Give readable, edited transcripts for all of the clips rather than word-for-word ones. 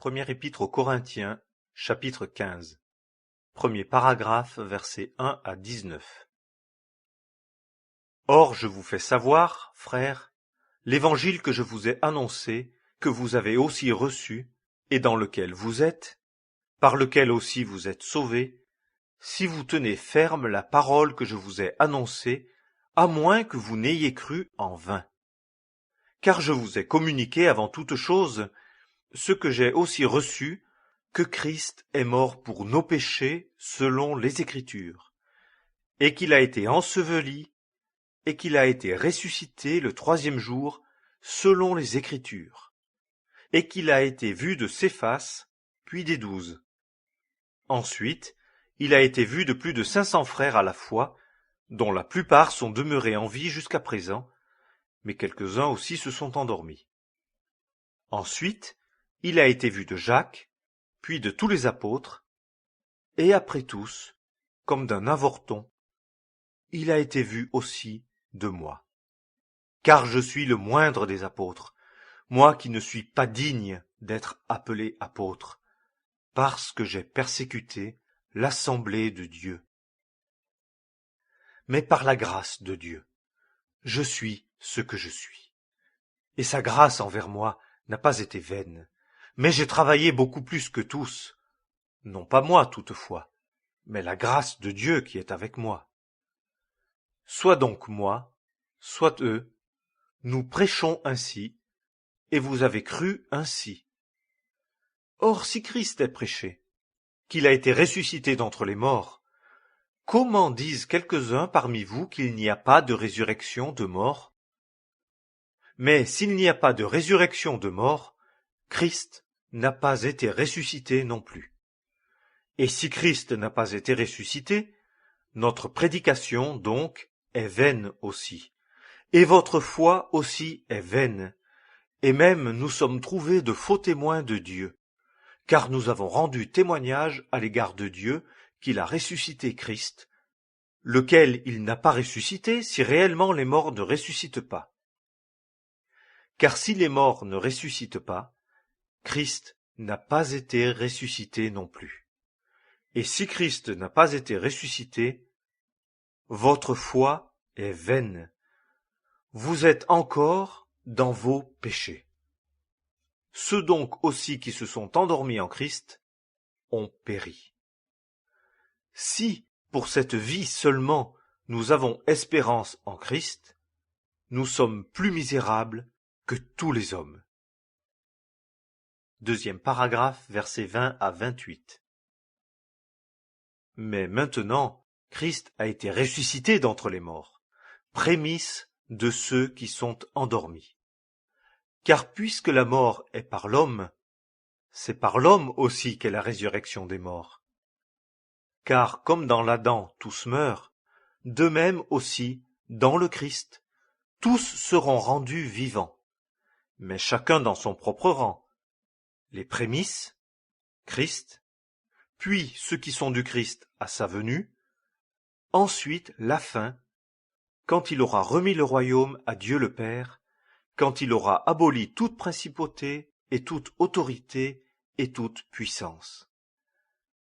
Première épître aux Corinthiens, chapitre 15. Premier paragraphe, versets 1 à 19. Or je vous fais savoir, frères, l'évangile que je vous ai annoncé, que vous avez aussi reçu, et dans lequel vous êtes, par lequel aussi vous êtes sauvés, si vous tenez ferme la parole que je vous ai annoncée, à moins que vous n'ayez cru en vain. Car je vous ai communiqué avant toute chose ce que j'ai aussi reçu, que Christ est mort pour nos péchés selon les Écritures, et qu'il a été enseveli, et qu'il a été ressuscité le troisième jour selon les Écritures, et qu'il a été vu de Céphas, puis des 12. Ensuite, il a été vu de plus de 500 frères à la fois, dont la plupart sont demeurés en vie jusqu'à présent, mais quelques-uns aussi se sont endormis. Ensuite, il a été vu de Jacques, puis de tous les apôtres, et après tous, comme d'un avorton, il a été vu aussi de moi. Car je suis le moindre des apôtres, moi qui ne suis pas digne d'être appelé apôtre, parce que j'ai persécuté l'assemblée de Dieu. Mais par la grâce de Dieu, je suis ce que je suis. Et sa grâce envers moi n'a pas été vaine, mais j'ai travaillé beaucoup plus que tous, non pas moi toutefois, mais la grâce de Dieu qui est avec moi. Soit donc moi, soit eux, nous prêchons ainsi, et vous avez cru ainsi. Or si Christ est prêché, qu'il a été ressuscité d'entre les morts, comment disent quelques-uns parmi vous qu'il n'y a pas de résurrection de mort? Mais s'il n'y a pas de résurrection de mort, Christ n'a pas été ressuscité non plus. Et si Christ n'a pas été ressuscité, notre prédication, donc, est vaine aussi, et votre foi aussi est vaine, et même nous sommes trouvés de faux témoins de Dieu, car nous avons rendu témoignage à l'égard de Dieu qu'il a ressuscité Christ, lequel il n'a pas ressuscité si réellement les morts ne ressuscitent pas. Car si les morts ne ressuscitent pas, Christ n'a pas été ressuscité non plus. Et si Christ n'a pas été ressuscité, votre foi est vaine. Vous êtes encore dans vos péchés. Ceux donc aussi qui se sont endormis en Christ ont péri. Si, pour cette vie seulement, nous avons espérance en Christ, nous sommes plus misérables que tous les hommes. Deuxième paragraphe, versets 20 à 28. Mais maintenant, Christ a été ressuscité d'entre les morts, prémisse de ceux qui sont endormis. Car puisque la mort est par l'homme, c'est par l'homme aussi qu'est la résurrection des morts. Car comme dans l'Adam tous meurent, de même aussi, dans le Christ, tous seront rendus vivants, mais chacun dans son propre rang. Les prémices, Christ, puis ceux qui sont du Christ à sa venue, ensuite la fin, quand il aura remis le royaume à Dieu le Père, quand il aura aboli toute principauté et toute autorité et toute puissance.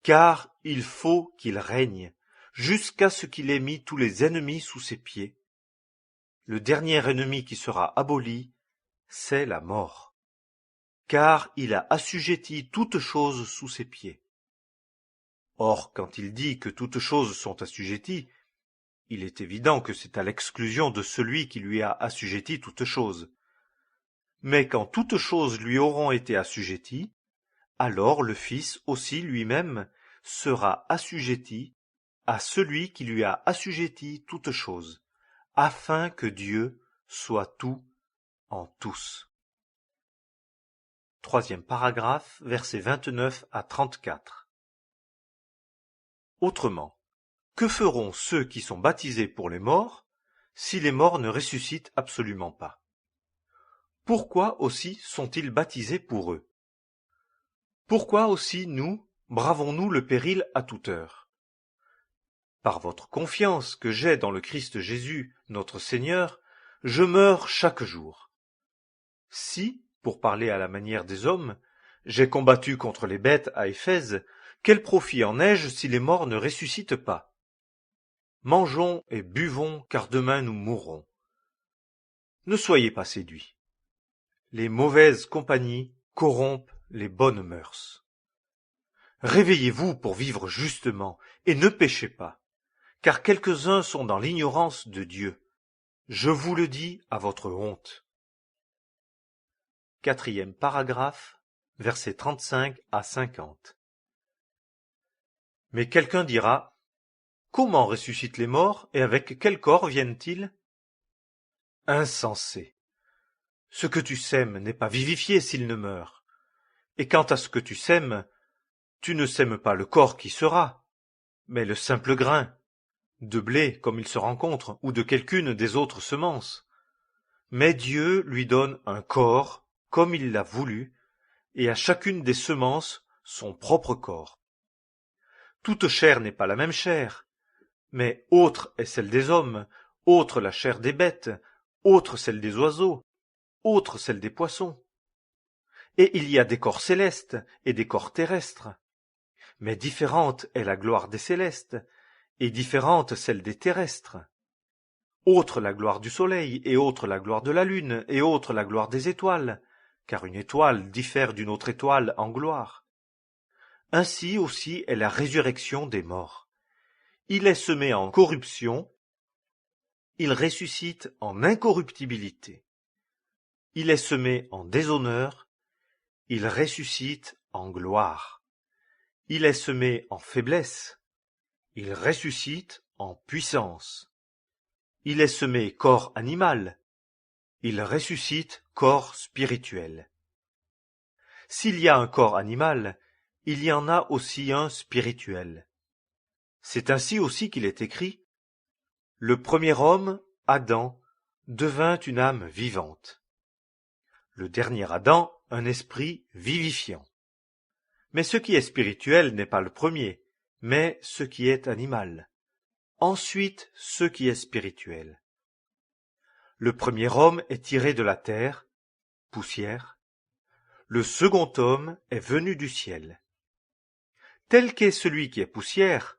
Car il faut qu'il règne, jusqu'à ce qu'il ait mis tous les ennemis sous ses pieds. Le dernier ennemi qui sera aboli, c'est la mort. Car il a assujetti toutes choses sous ses pieds. Or, quand il dit que toutes choses sont assujetties, il est évident que c'est à l'exclusion de celui qui lui a assujetti toutes choses. Mais quand toutes choses lui auront été assujetties, alors le Fils aussi lui-même sera assujetti à celui qui lui a assujetti toutes choses, afin que Dieu soit tout en tous. Troisième paragraphe, versets 29 à 34. Autrement, que feront ceux qui sont baptisés pour les morts, si les morts ne ressuscitent absolument pas? Pourquoi aussi sont-ils baptisés pour eux? Pourquoi aussi nous bravons-nous le péril à toute heure? Par votre confiance que j'ai dans le Christ Jésus, notre Seigneur, je meurs chaque jour. Si, pour parler à la manière des hommes, J'ai combattu contre les bêtes à Éphèse, quel profit en ai-je si les morts ne ressuscitent pas? Mangeons et buvons, car demain nous mourrons. Ne soyez pas séduits. Les mauvaises compagnies corrompent les bonnes mœurs. Réveillez-vous pour vivre justement, et ne péchez pas, car quelques-uns sont dans l'ignorance de Dieu. Je vous le dis à votre honte. 4e paragraphe, versets 35 à 50. Mais quelqu'un dira, comment ressuscitent les morts et avec quel corps viennent-ils? Insensé. Ce que tu sèmes n'est pas vivifié s'il ne meurt. Et quant à ce que tu sèmes, tu ne sèmes pas le corps qui sera, mais le simple grain, de blé comme il se rencontre, ou de quelqu'une des autres semences. Mais Dieu lui donne un corps comme il l'a voulu, et à chacune des semences son propre corps. Toute chair n'est pas la même chair, mais autre est celle des hommes, autre la chair des bêtes, autre celle des oiseaux, autre celle des poissons. Et il y a des corps célestes et des corps terrestres. Mais différente est la gloire des célestes, et différente celle des terrestres. Autre la gloire du soleil, et autre la gloire de la lune, et autre la gloire des étoiles, car une étoile diffère d'une autre étoile en gloire. Ainsi aussi est la résurrection des morts. Il est semé en corruption, il ressuscite en incorruptibilité. Il est semé en déshonneur, il ressuscite en gloire. Il est semé en faiblesse, il ressuscite en puissance. Il est semé corps animal, il ressuscite corps spirituel. S'il y a un corps animal, il y en a aussi un spirituel. C'est ainsi aussi qu'il est écrit: le premier homme, Adam, devint une âme vivante. Le dernier Adam, un esprit vivifiant. Mais ce qui est spirituel n'est pas le premier, mais ce qui est animal. Ensuite, ce qui est spirituel. Le premier homme est tiré de la terre, poussière. Le second homme est venu du ciel. Tel qu'est celui qui est poussière,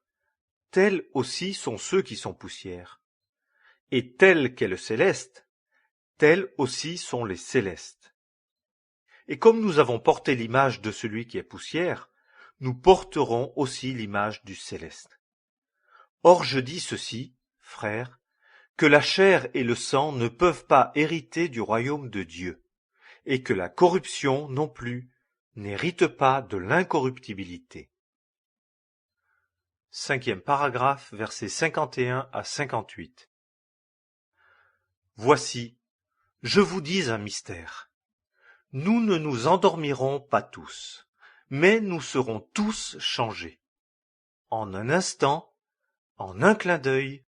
tels aussi sont ceux qui sont poussière. Et tel qu'est le céleste, tels aussi sont les célestes. Et comme nous avons porté l'image de celui qui est poussière, nous porterons aussi l'image du céleste. Or je dis ceci, frères, que la chair et le sang ne peuvent pas hériter du royaume de Dieu, et que la corruption non plus n'hérite pas de l'incorruptibilité. 5e paragraphe, versets 51 à 58. Voici, je vous dis un mystère. Nous ne nous endormirons pas tous, mais nous serons tous changés. En un instant, en un clin d'œil,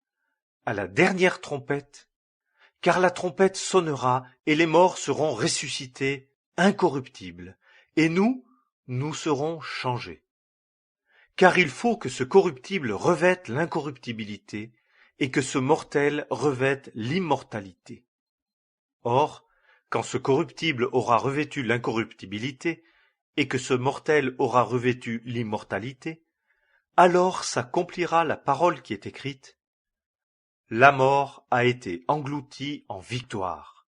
à la dernière trompette, car la trompette sonnera et les morts seront ressuscités incorruptibles, et nous serons changés. Car il faut que ce corruptible revête l'incorruptibilité et que ce mortel revête l'immortalité. Or, quand ce corruptible aura revêtu l'incorruptibilité, et que ce mortel aura revêtu l'immortalité, alors s'accomplira la parole qui est écrite: la mort a été engloutie en victoire.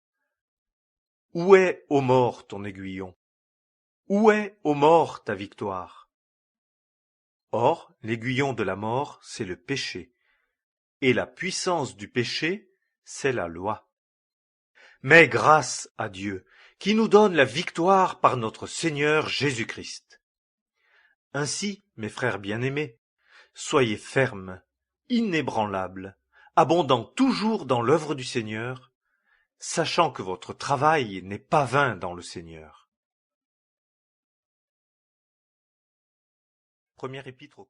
Où est, ô mort, ton aiguillon? Où est, ô mort, ta victoire? Or, l'aiguillon de la mort, c'est le péché, et la puissance du péché, c'est la loi. Mais grâce à Dieu, qui nous donne la victoire par notre Seigneur Jésus-Christ. Ainsi, mes frères bien-aimés, soyez fermes, inébranlables, abondant toujours dans l'œuvre du Seigneur, sachant que votre travail n'est pas vain dans le Seigneur. Première épître aux